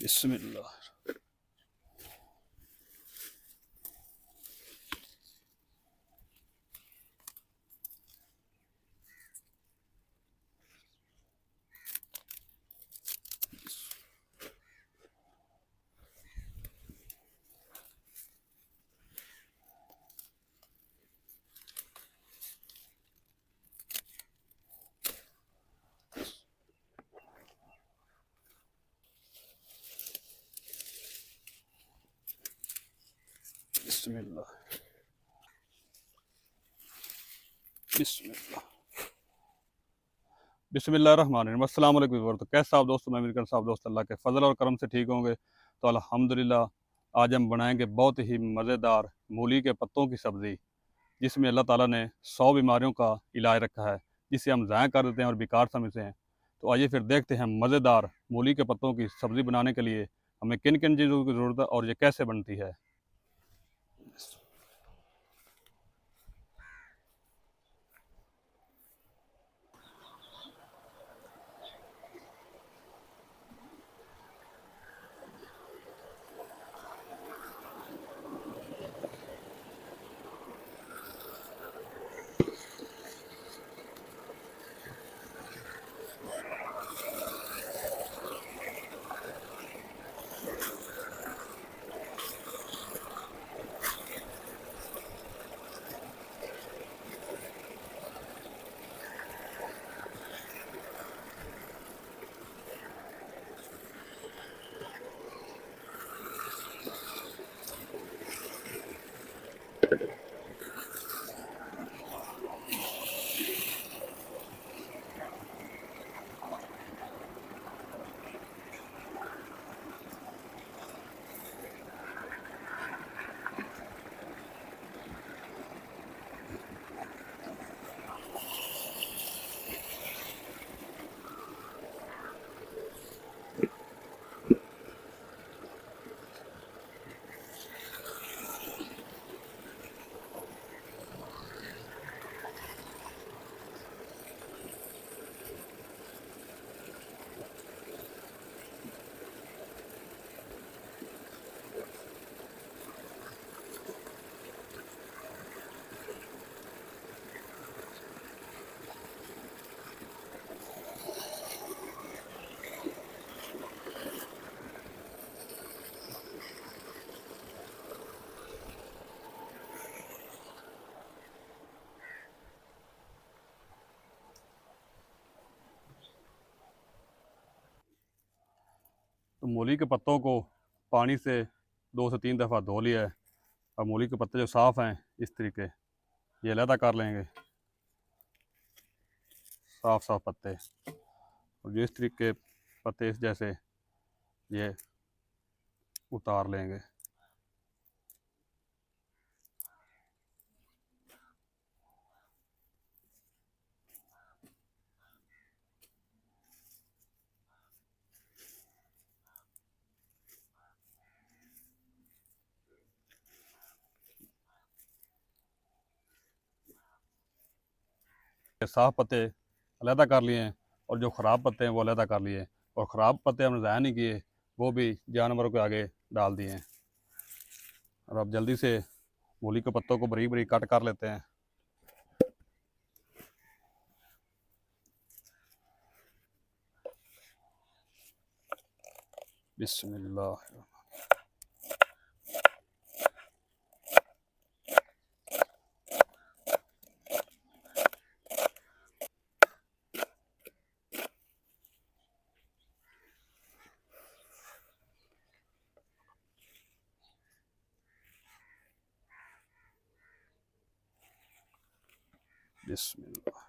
बिस्मिल्लाह। बिस्मिल्लाह। बिस्मिल्लाह। बिस्मिल्लाहिर्रहमानिर्रहीम। अस्सलाम वालेकुम व्यूअर्स। तो कैसे आप दोस्तों, मैं उम्मीद करता हूं आप दोस्त अल्लाह के फजल और करम से ठीक होंगे। तो अल्हम्दुलिल्लाह आज हम बनाएंगे बहुत ही मज़ेदार मूली के पत्तों की सब्ज़ी, जिसमें अल्लाह ताला ने 100 बीमारियों का इलाज रखा है, जिसे हम ज़ाया कर देते हैं और बेकार समझते हैं। तो आइए फिर देखते हैं मज़ेदार मूली के पत्तों की सब्ज़ी बनाने के लिए हमें किन किन चीज़ों की ज़रूरत है और ये कैसे बनती है। तो मूली के पत्तों को पानी से 2 से 3 दफ़ा धो लिया है। अब मूली के पत्ते जो साफ़ हैं इस तरीके ये अलहदा कर लेंगे, साफ़ साफ़ पत्ते, और जिस तरीके पत्ते इस जैसे ये उतार लेंगे। साफ़ पत्ते अलहदा कर लिए हैं और जो ख़राब पत्ते हैं वो अलहदा कर लिए हैं, और ख़राब पत्ते हमने ज़ाया नहीं किए, वो भी जानवरों के आगे डाल दिए हैं। और अब जल्दी से मूली के पत्तों को बरीक बरीक कट कर लेते हैं। बिस्मिल्लाह। बिस्मिल्लाह।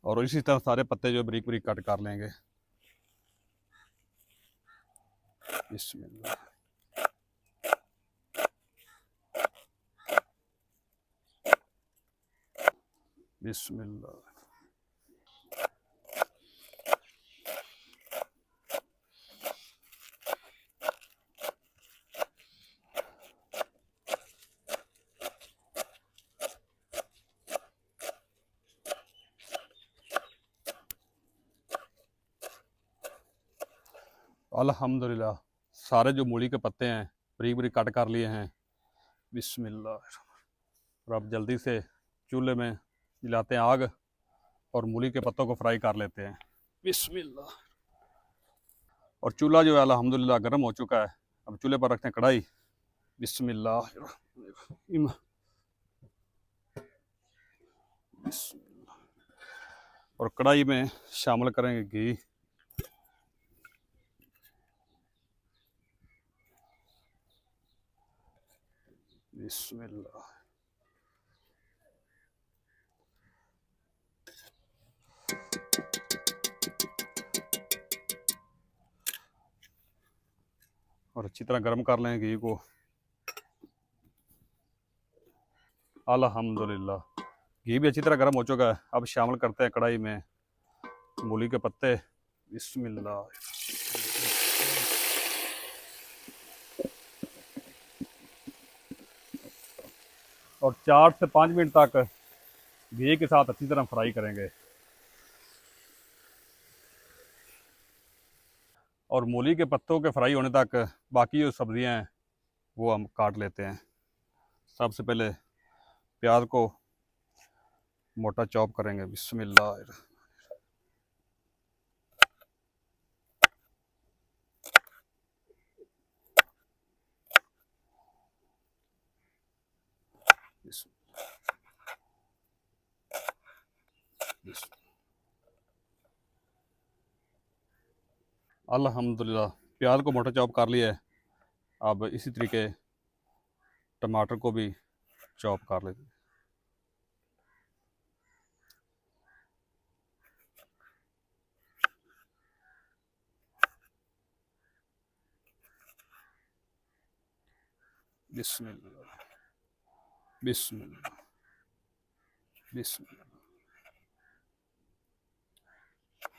और इसी तरह सारे पत्ते जो बरीक बरीक कट कर लेंगे। बिस्मिल्लाह। बिस्मिल्लाह। अल्हम्दुलिल्लाह सारे जो मूली के पत्ते हैं बरीक बरीक कट कर लिए हैं। बिस्मिल्लाह। और अब जल्दी से चूल्हे में जलाते हैं आग और मूली के पत्तों को फ्राई कर लेते हैं। बिस्मिल्लाह। और चूल्हा जो है अल्हम्दुलिल्लाह गर्म हो चुका है। अब चूल्हे पर रखते हैं कढ़ाई। बिस्मिल्लाह। और कढ़ाई में शामिल करेंगे घी। बिस्मिल्लाह। और अच्छी तरह गर्म कर लें घी को। अल्हम्दुलिल्लाह घी भी अच्छी तरह गर्म हो चुका है। अब शामिल करते हैं कढ़ाई में मूली के पत्ते। बिस्मिल्लाह। और 4 से 5 मिनट तक घी के साथ अच्छी तरह फ्राई करेंगे। और मूली के पत्तों के फ्राई होने तक बाकी जो सब्जियां हैं वो हम काट लेते हैं। सबसे पहले प्याज को मोटा चॉप करेंगे। बिस्मिल्लाह। अल्हम्दुलिल्लाह प्याज को मोटा चॉप कर लिया है। अब इसी तरीके टमाटर को भी चॉप कर लेते हैं। बिस्मिल्लाह। बिस्मिल्लाह। बिस्मिल्लाह।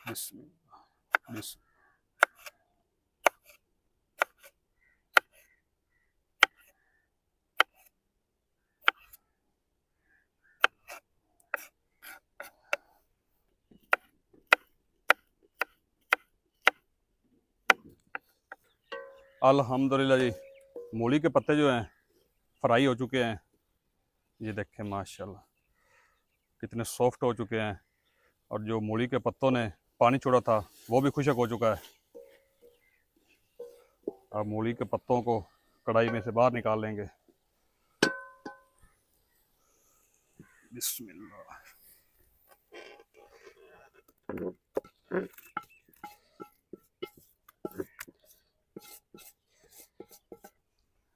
बिस्मिल्लाह। बिस्मिल्लाह। अल्हम्दुलिल्लाह जी मूली के पत्ते जो हैं फ्राई हो चुके हैं। ये देखें माशाल्लाह कितने सॉफ्ट हो चुके हैं। और जो मूली के पत्तों ने पानी छोड़ा था वो भी खुश्क हो चुका है। अब मूली के पत्तों को कढ़ाई में से बाहर निकाल लेंगे। बिस्मिल्लाह।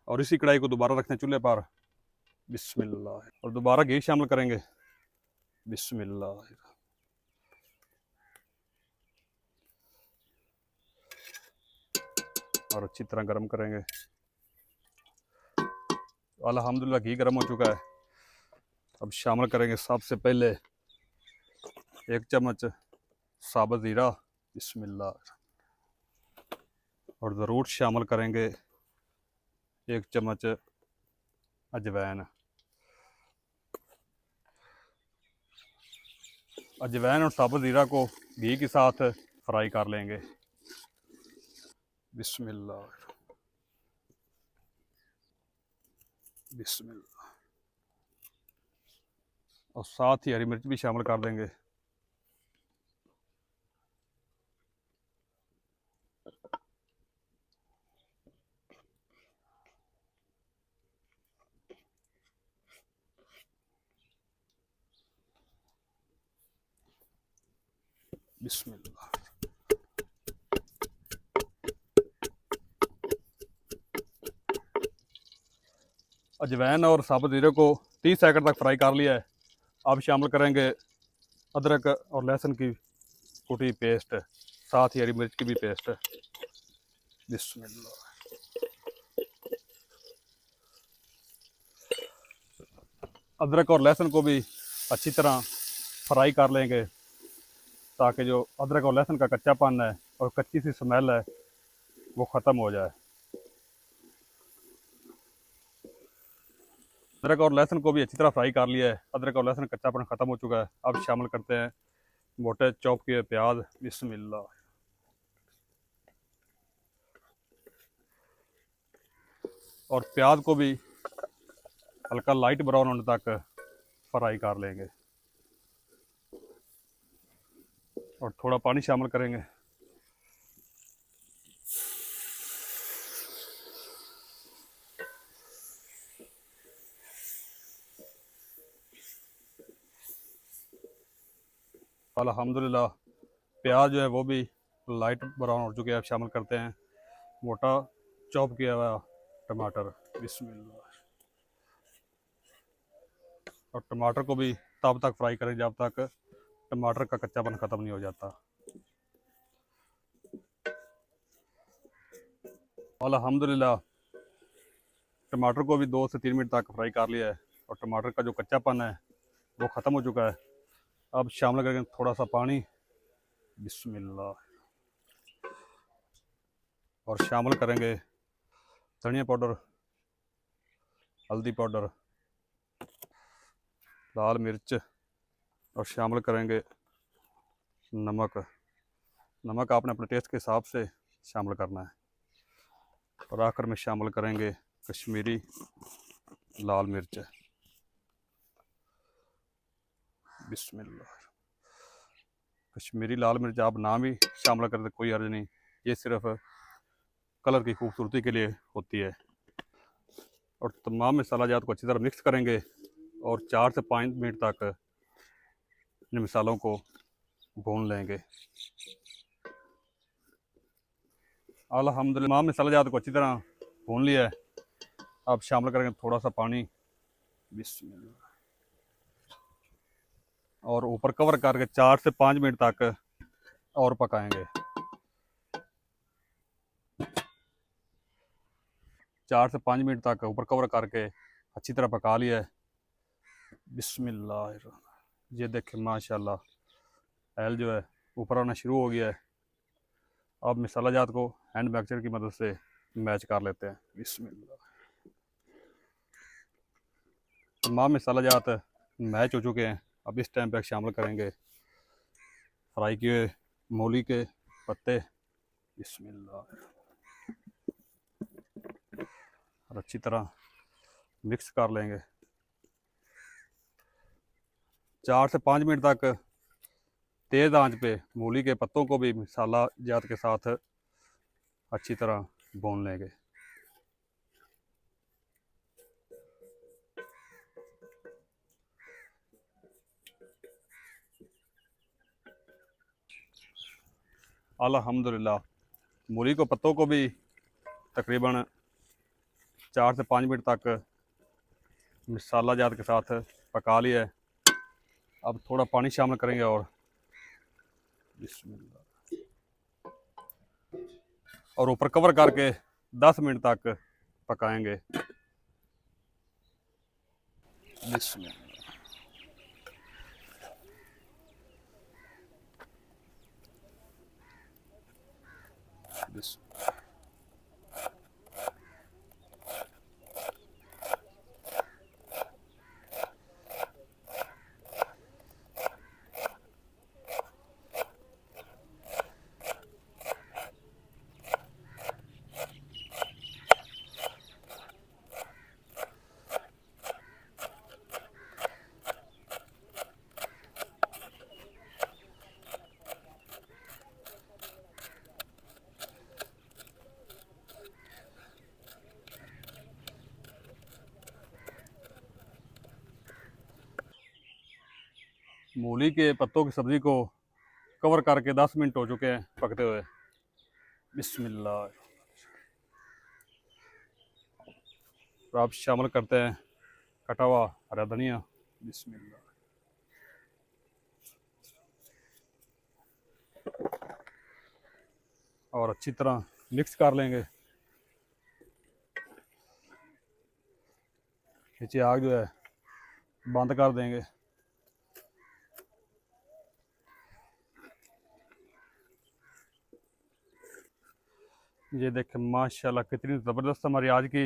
और इसी कढ़ाई को दोबारा रखते हैं चूल्हे पर। बिस्मिल्लाह। और दोबारा घी शामिल करेंगे। बिस्मिल्लाह। और अच्छी तरह गर्म करेंगे। अल्हम्दुलिल्लाह घी गर्म हो चुका है। अब शामिल करेंगे सबसे पहले 1 चम्मच साबुत ज़ीरा। बिस्मिल्लाह। और ज़रूर शामिल करेंगे 1 चम्मच अजवाइन। अजवाइन और साबुत ज़ीरा को घी के साथ फ्राई कर लेंगे। बिस्मिल्लाह। बिस्मिल्लाह। और साथ ही हरी मिर्च भी शामिल कर देंगे। बिस्मिल्लाह। अजवाइन और साबुत ज़ीरे को 30 सेकंड तक फ्राई कर लिया है। अब शामिल करेंगे अदरक और लहसुन की कुटी पेस्ट, साथ ही हरी मिर्च की भी पेस्ट। बिस्मिल्लाह। अदरक और लहसुन को भी अच्छी तरह फ्राई कर लेंगे ताकि जो अदरक और लहसुन का कच्चापन है और कच्ची सी स्मेल है वो ख़त्म हो जाए। अदरक और लहसुन को भी अच्छी तरह फ्राई कर लिया है। अदरक और लहसुन कच्चापन ख़त्म हो चुका है। अब शामिल करते हैं मोटे चॉप किए प्याज। बिस्मिल्लाह। और प्याज को भी हल्का लाइट ब्राउन होने तक फ्राई कर लेंगे और थोड़ा पानी शामिल करेंगे। अल्हम्दुलिल्लाह प्याज जो है वो भी लाइट ब्राउन हो चुके हैं। अब शामिल करते हैं मोटा चॉप किया हुआ टमाटर। बिस्मिल्लाह। और टमाटर को भी तब तक फ्राई करें जब तक टमाटर का कच्चापन ख़त्म नहीं हो जाता। अल्हम्दुलिल्लाह टमाटर को भी 2 से 3 मिनट तक फ्राई कर लिया है और टमाटर का जो कच्चापन है वो ख़त्म हो चुका है। अब शामिल करेंगे थोड़ा सा पानी। बिस्मिल्लाह। और शामिल करेंगे धनिया पाउडर, हल्दी पाउडर, लाल मिर्च और शामिल करेंगे नमक। नमक आपने अपने टेस्ट के हिसाब से शामिल करना है। और आखिर में शामिल करेंगे कश्मीरी लाल मिर्च। बिस्मिल्लाह। कश्मीरी लाल मिर्च आप नाम ही शामिल कर दे, कोई अर्ज नहीं, ये सिर्फ कलर की खूबसूरती के लिए होती है। और तमाम मसाला जात को अच्छी तरह मिक्स करेंगे और 4 से 5 मिनट तक इन मसालों को भून लेंगे। अल्हम्दुलिल्लाह तमाम मसाला जात को अच्छी तरह भून लिया है। अब शामिल करेंगे थोड़ा सा पानी। बिस्मिल्लाह। और ऊपर कवर करके 4 से 5 मिनट तक और पकाएंगे। 4 से 5 मिनट तक ऊपर कवर करके अच्छी तरह पका लिया है। बिस्मिल्लाह। ये देखें माशाल्लाह एल जो है ऊपर आना शुरू हो गया है। अब मसाला जात को हैंड मिक्सर की मदद से मैच कर लेते हैं। बिस्मिल्लाह। तमाम मसाला जात मैच हो चुके हैं। अब इस टाइम पे शामिल करेंगे फ्राई किए मूली के पत्ते। बिस्मिल्लाह। और अच्छी तरह मिक्स कर लेंगे। 4 से 5 मिनट तक तेज़ आंच पे मूली के पत्तों को भी मसाला जात के साथ अच्छी तरह भून लेंगे। अल्हम्दुलिल्लाह मूली को पत्तों को भी तकरीबन 4 से 5 मिनट तक मसाला जात के साथ पका लिया है। अब थोड़ा पानी शामिल करेंगे और बिस्मिल्लाह। और ऊपर कवर करके 10 मिनट तक पकाएंगे। बिस्मिल्लाह। बिस्मिल्लाह। मूली के पत्तों की सब्ज़ी को कवर करके 10 मिनट हो चुके हैं पकते हुए। बिस्मिल्लाह। तो आप शामिल करते हैं कटा हुआ हरा धनिया। बिस्मिल्लाह। और अच्छी तरह मिक्स कर लेंगे। नीचे आग जो है बंद कर देंगे। ये देखें माशाल्लाह कितनी ज़बरदस्त हमारी आज की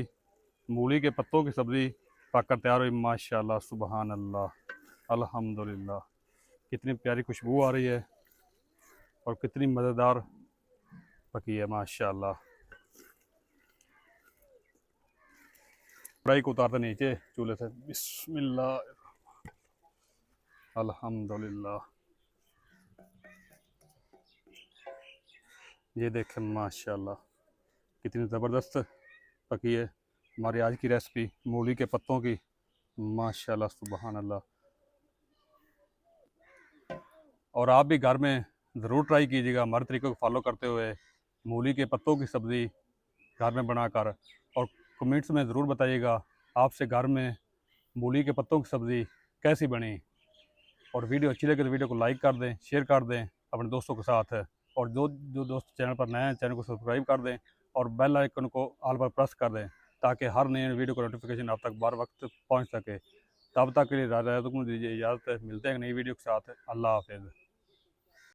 मूली के पत्तों की सब्ज़ी पककर तैयार हुई। माशाल्लाह सुबहान अल्लाह अल्हम्दुलिल्लाह। कितनी प्यारी खुशबू आ रही है और कितनी मज़ेदार पकी है माशाल्लाह। कढ़ाई को उतारते नीचे चूल्हे से। बिस्मिल्लाह, अल्हम्दुलिल्लाह। ये देखें माशाल्लाह कितनी ज़बरदस्त पकी है हमारी आज की रेसिपी मूली के पत्तों की। माशाल्लाह सुभान अल्लाह। और आप भी घर में ज़रूर ट्राई कीजिएगा हमारे तरीक़ों को फॉलो करते हुए मूली के पत्तों की सब्ज़ी घर में बनाकर, और कमेंट्स में ज़रूर बताइएगा आपसे घर में मूली के पत्तों की सब्ज़ी कैसी बनी। और वीडियो अच्छी लगे तो वीडियो को लाइक कर दें, शेयर कर दें अपने दोस्तों के साथ। और जो जो दोस्त चैनल पर नए हैं चैनल को सब्सक्राइब कर दें और बेल आइकन को ऑल पर प्रेस कर दें ताकि हर नए वीडियो को नोटिफिकेशन आप तक बार वक्त पहुंच सके। तब तक के लिए दीजिए इजाज़त। मिलते हैं नई वीडियो के साथ। अल्लाह हाफ़िज़।